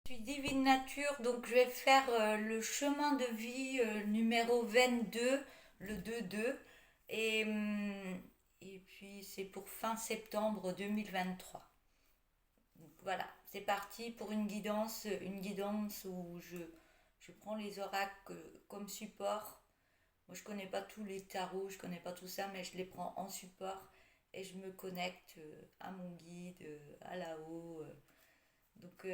Je suis Divine Nature, donc je vais faire le chemin de vie numéro 22, le 2-2, et, et puis c'est pour fin septembre 2023. Donc voilà, c'est parti pour une guidance où je prends les oracles comme support. Moi je connais pas tous les tarots, je connais pas tout ça, mais je les prends en support et je me connecte à mon guide, à là-haut. Donc,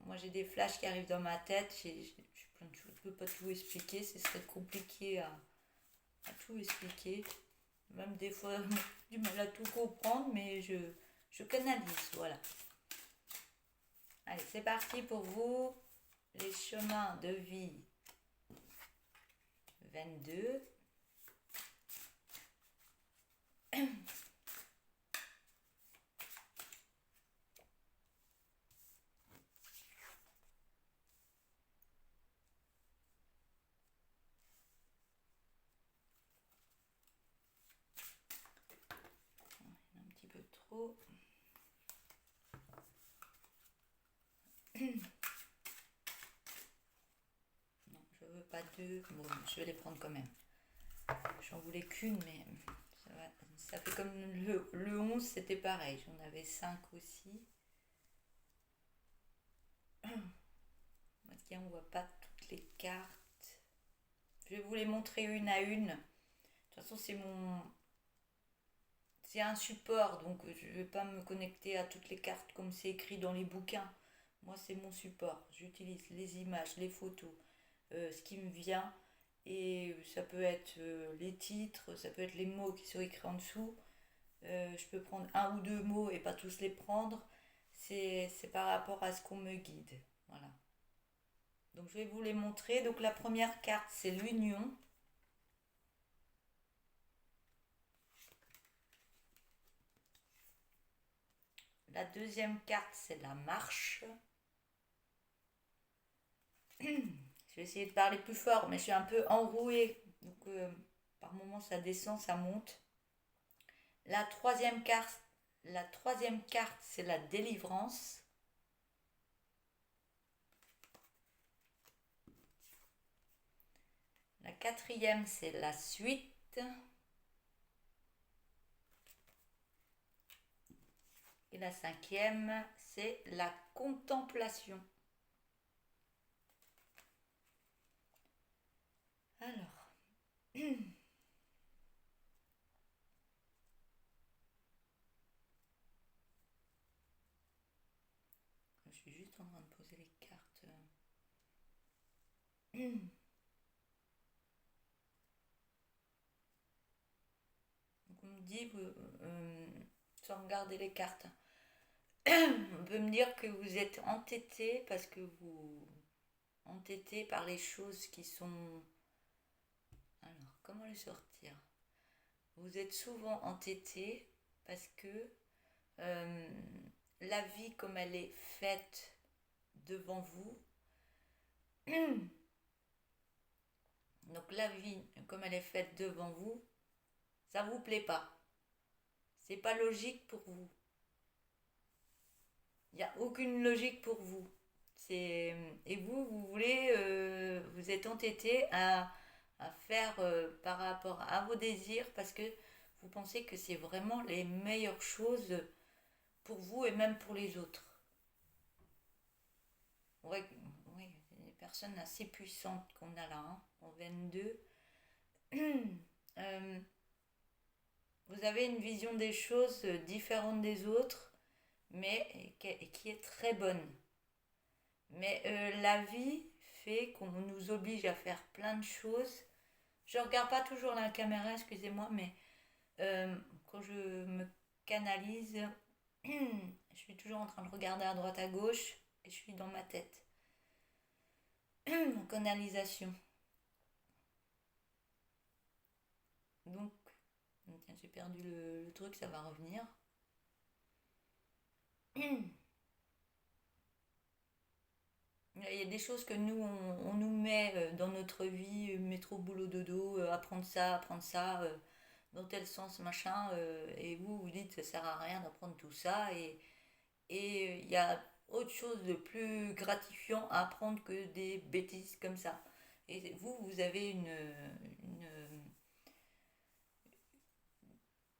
moi j'ai des flashs qui arrivent dans ma tête, j'ai plein de choses, je peux pas tout expliquer, ce serait compliqué à tout expliquer. Même des fois, j'ai du mal à tout comprendre, mais je canalise, voilà. Allez, c'est parti pour vous, les chemins de vie 22. Un petit peu trop. Non, je veux pas deux. Bon, je vais les prendre quand même. J'en voulais qu'une, mais ça fait comme le 11, c'était pareil. J'en avais 5 aussi. Tiens, on voit pas toutes les cartes. Je vais vous les montrer une à une. De toute façon, c'est un support, donc je ne vais pas me connecter à toutes les cartes comme c'est écrit dans les bouquins. Moi, c'est mon support. J'utilise les images, les photos, ce qui me vient. Et ça peut être les titres, ça peut être les mots qui sont écrits en dessous. Je peux prendre un ou deux mots et pas tous les prendre. C'est par rapport à ce qu'on me guide. Voilà. Donc je vais vous les montrer. Donc la première carte, c'est l'union. La deuxième carte, c'est la marche. Je vais essayer de parler plus fort, mais je suis un peu enrouée. Donc par moments, ça descend, ça monte. La troisième carte, c'est la délivrance. La quatrième, c'est la suite. Et la cinquième, c'est la contemplation. Alors, je suis juste en train de poser les cartes. Donc on me dit, sans regarder les cartes, on peut me dire que vous êtes entêté parce que vous entêté par les choses qui sont... Alors, comment les sortir? Vous êtes souvent entêté parce que euh, la vie comme elle est faite devant vous, donc la vie comme elle est faite devant vous, ça vous plaît pas. C'est pas logique pour vous. Il n'y a aucune logique pour vous. Et vous voulez, vous êtes entêté à faire par rapport à vos désirs parce que vous pensez que c'est vraiment les meilleures choses pour vous et même pour les autres. Ouais, oui, des personnes assez puissantes qu'on a là, hein, en 22. Euh, vous avez une vision des choses différente des autres, mais qui est très bonne. Mais la vie fait qu'on nous oblige à faire plein de choses. Je regarde pas toujours la caméra, excusez-moi, mais quand je me canalise, je suis toujours en train de regarder à droite à gauche et je suis dans ma tête. En canalisation. Donc, tiens, j'ai perdu le truc, ça va revenir. Il y a des choses que nous, on nous met dans notre vie, métro, boulot, dodo, apprendre ça, dans tel sens, machin, et vous, vous dites, ça sert à rien d'apprendre tout ça, et il y a autre chose de plus gratifiant à apprendre que des bêtises comme ça. Et vous, vous avez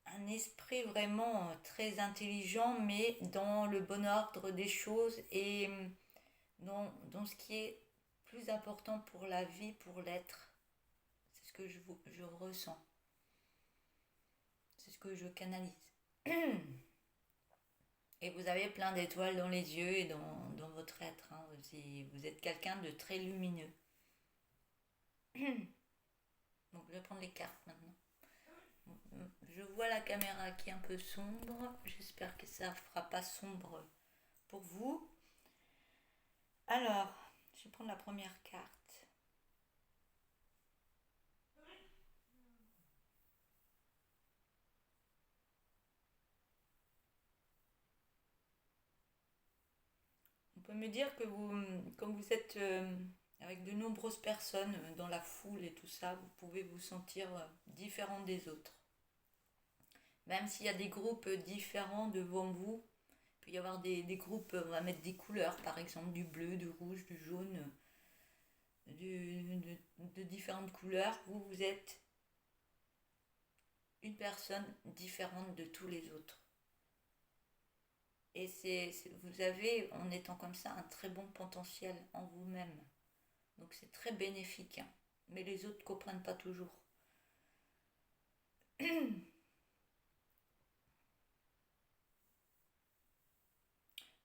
un esprit vraiment très intelligent, mais dans le bon ordre des choses et dans ce qui est plus important pour la vie, pour l'être. C'est ce que je ressens. C'est ce que je canalise. Et vous avez plein d'étoiles dans les yeux et dans votre être. Hein. Vous êtes quelqu'un de très lumineux. Donc je vais prendre les cartes maintenant. Je vois la caméra qui est un peu sombre. J'espère que ça ne fera pas sombre pour vous. Alors, je vais prendre la première carte. On peut me dire que vous, comme vous êtes avec de nombreuses personnes dans la foule et tout ça, vous pouvez vous sentir différent des autres. Même s'il y a des groupes différents devant vous, il peut y avoir des groupes, on va mettre des couleurs, par exemple du bleu, du rouge, du jaune, de différentes couleurs. Vous êtes une personne différente de tous les autres. Et vous avez, en étant comme ça, un très bon potentiel en vous-même. Donc c'est très bénéfique. Hein. Mais les autres ne comprennent pas toujours.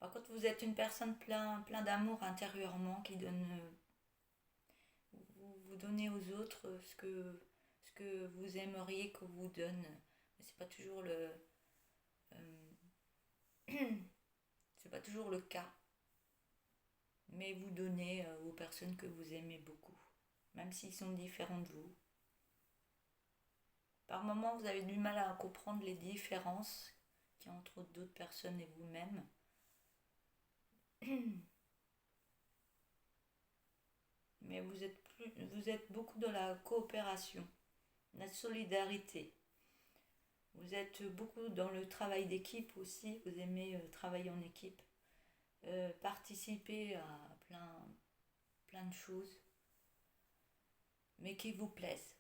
Par contre, vous êtes une personne plein d'amour intérieurement qui donne. Vous donnez aux autres ce que vous aimeriez qu'on vous donne. Mais c'est pas toujours c'est pas toujours le cas. Mais vous donnez aux personnes que vous aimez beaucoup, même s'ils sont différents de vous. Par moments, vous avez du mal à comprendre les différences qu'il y a entre d'autres personnes et vous-même. Mais vous êtes beaucoup dans la coopération, la solidarité. Vous êtes beaucoup dans le travail d'équipe aussi. Vous aimez travailler en équipe, participer à plein de choses, mais qui vous plaisent.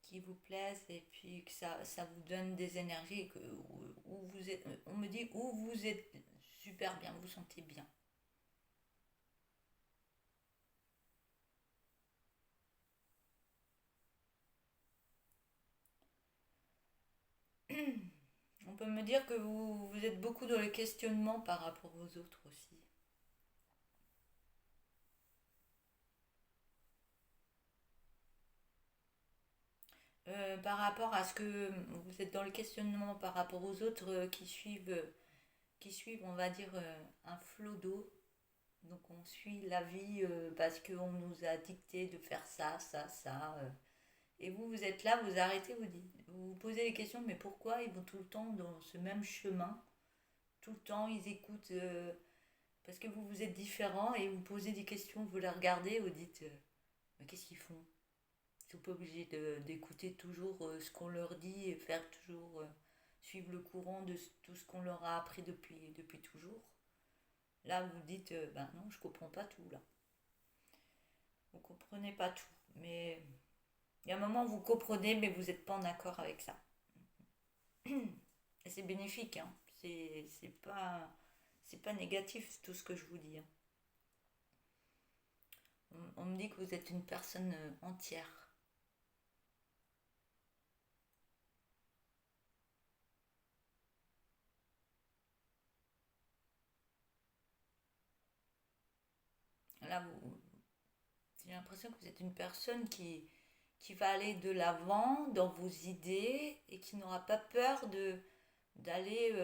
Qui vous plaisent et puis que ça vous donne des énergies. Où vous êtes, on me dit où vous êtes super bien, vous vous sentez bien. On peut me dire que vous êtes beaucoup dans le questionnement par rapport aux autres aussi. Par rapport à ce que vous êtes dans le questionnement par rapport aux autres qui suivent, on va dire, un flot d'eau. Donc on suit la vie parce qu'on nous a dicté de faire ça. Et vous êtes là, vous arrêtez, vous vous posez les questions, mais pourquoi ils vont tout le temps dans ce même chemin? Tout le temps, ils écoutent parce que vous êtes différent et vous posez des questions, vous les regardez, vous dites, mais qu'est-ce qu'ils font? Ils sont pas obligés d'écouter toujours ce qu'on leur dit et faire toujours suivre le courant de tout ce qu'on leur a appris depuis toujours. Là, vous dites, ben non, je comprends pas tout là. Vous comprenez pas tout, mais il y a un moment où vous comprenez, mais vous n'êtes pas en accord avec ça. Et c'est bénéfique, hein. C'est pas négatif tout ce que je vous dis. Hein. On me dit que vous êtes une personne entière. Là, j'ai l'impression que vous êtes une personne qui va aller de l'avant dans vos idées et qui n'aura pas peur d'aller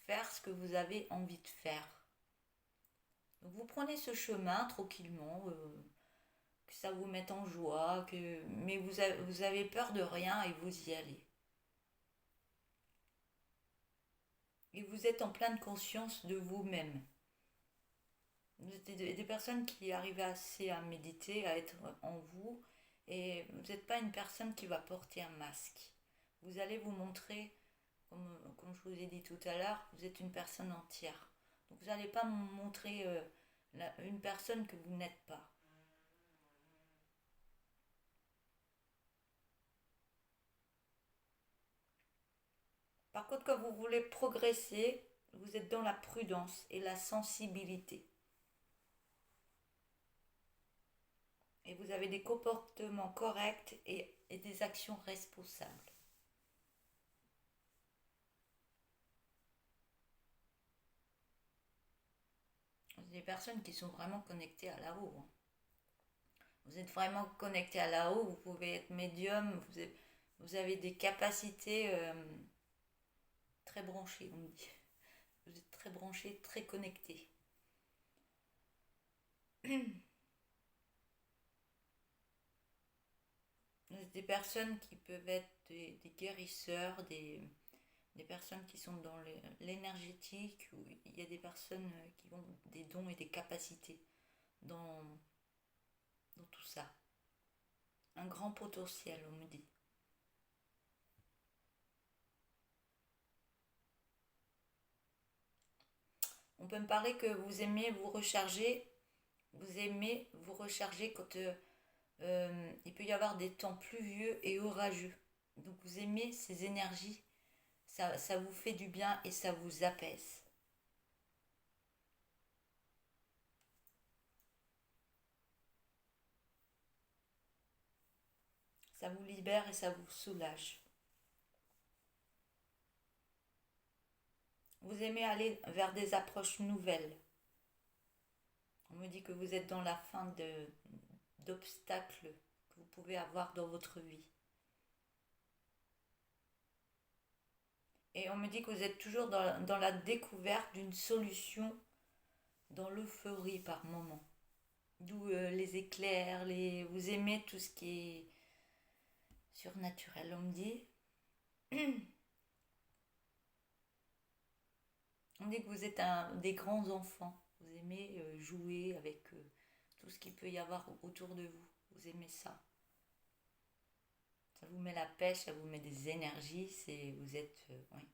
faire ce que vous avez envie de faire. Donc vous prenez ce chemin tranquillement, que ça vous mette en joie, mais vous avez peur de rien et vous y allez. Et vous êtes en pleine conscience de vous-même. Vous êtes des personnes qui arrivent assez à méditer, à être en vous, et vous n'êtes pas une personne qui va porter un masque. Vous allez vous montrer, comme je vous ai dit tout à l'heure, vous êtes une personne entière. Donc vous n'allez pas montrer une personne que vous n'êtes pas. Par contre, quand vous voulez progresser, vous êtes dans la prudence et la sensibilité. Et vous avez des comportements corrects et des actions responsables. Vous êtes des personnes qui sont vraiment connectées à là-haut. Hein. Vous êtes vraiment connecté à là-haut, vous pouvez être médium, vous avez des capacités très branchées, on me dit. Vous êtes très branché, très connecté. Vous êtes des personnes qui peuvent être des guérisseurs, des personnes qui sont dans l'énergétique, ou il y a des personnes qui ont des dons et des capacités dans, dans tout ça. Un grand potentiel, on me dit. On peut me parler que vous aimez vous recharger quand il peut y avoir des temps pluvieux et orageux. Donc vous aimez ces énergies, ça vous fait du bien et ça vous apaise. Ça vous libère et ça vous soulage. Vous aimez aller vers des approches nouvelles. On me dit que vous êtes dans la fin d'obstacles que vous pouvez avoir dans votre vie. Et on me dit que vous êtes toujours dans la découverte d'une solution dans l'euphorie par moment. D'où les éclairs, vous aimez tout ce qui est surnaturel, on me dit. On dit que vous êtes des grands enfants. Vous aimez jouer avec tout ce qu'il peut y avoir autour de vous. Vous aimez ça. Ça vous met la pêche, ça vous met des énergies. Vous êtes, oui.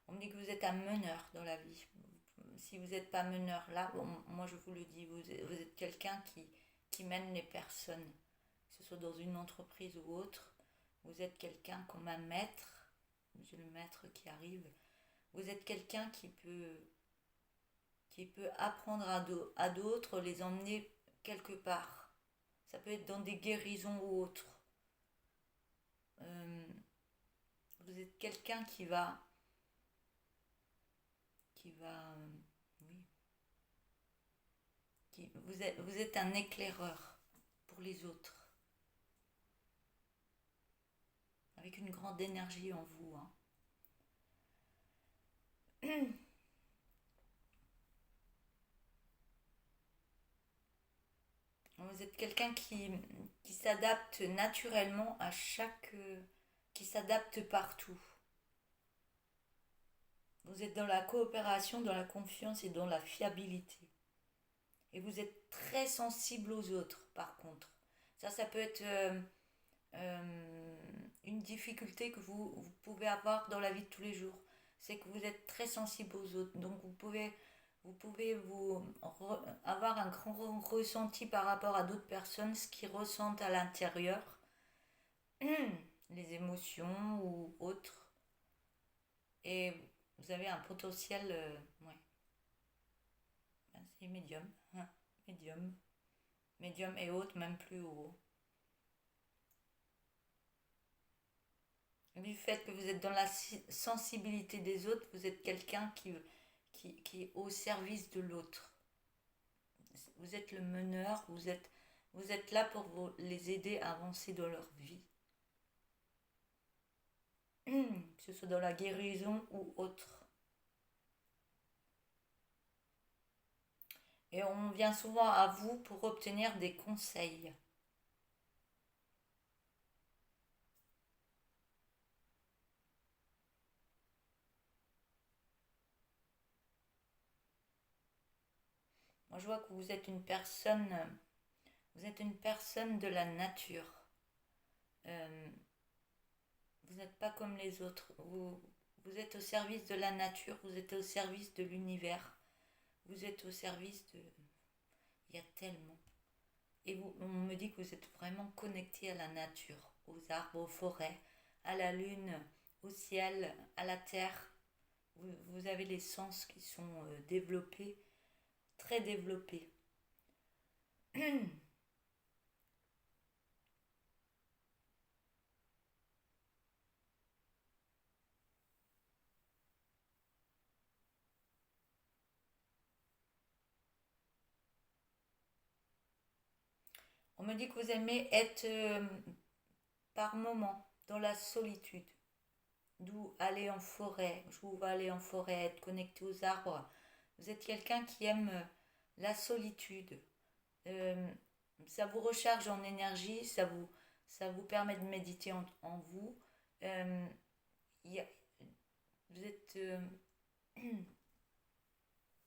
On me dit que vous êtes un meneur dans la vie. Si vous n'êtes pas meneur là, bon, moi je vous le dis, vous êtes quelqu'un qui mène les personnes, que ce soit dans une entreprise ou autre. Vous êtes quelqu'un comme un maître, monsieur le maître qui arrive. Vous êtes quelqu'un qui peut apprendre à d'autres, les emmener quelque part. Ça peut être dans des guérisons ou autres. Euh, vous êtes quelqu'un qui va, oui, vous êtes un éclaireur pour les autres, avec une grande énergie en vous. Hein. Vous êtes quelqu'un qui s'adapte naturellement à qui s'adapte partout. Vous êtes dans la coopération, dans la confiance et dans la fiabilité. Et vous êtes très sensible aux autres, par contre. Ça peut être une difficulté que vous pouvez avoir dans la vie de tous les jours. C'est que vous êtes très sensible aux autres. Donc vous pouvez avoir un grand ressenti par rapport à d'autres personnes, ce qu'ils ressentent à l'intérieur, les émotions ou autres. Et vous avez un potentiel, ouais, c'est médium, hein, médium, médium et haute, même plus haut. Du fait que vous êtes dans la sensibilité des autres, vous êtes quelqu'un qui est au service de l'autre. Vous êtes le meneur, vous êtes là pour les aider à avancer dans leur vie. Que ce soit dans la guérison ou autre. Et on vient souvent à vous pour obtenir des conseils. Moi, je vois que vous êtes une personne de la nature. Euh, Vous n'êtes pas comme les autres. Vous êtes au service de la nature, vous êtes au service de l'univers, vous êtes au service de... Il y a tellement. Et on me dit que vous êtes vraiment connecté à la nature, aux arbres, aux forêts, à la lune, au ciel, à la terre. Vous avez les sens qui sont développés, très développés. On me dit que vous aimez être par moment dans la solitude. D'où aller en forêt. Je vous vois aller en forêt, être connecté aux arbres. Vous êtes quelqu'un qui aime la solitude. Euh, Ça vous recharge en énergie, ça vous permet de méditer en vous. Euh, il y a- vous êtes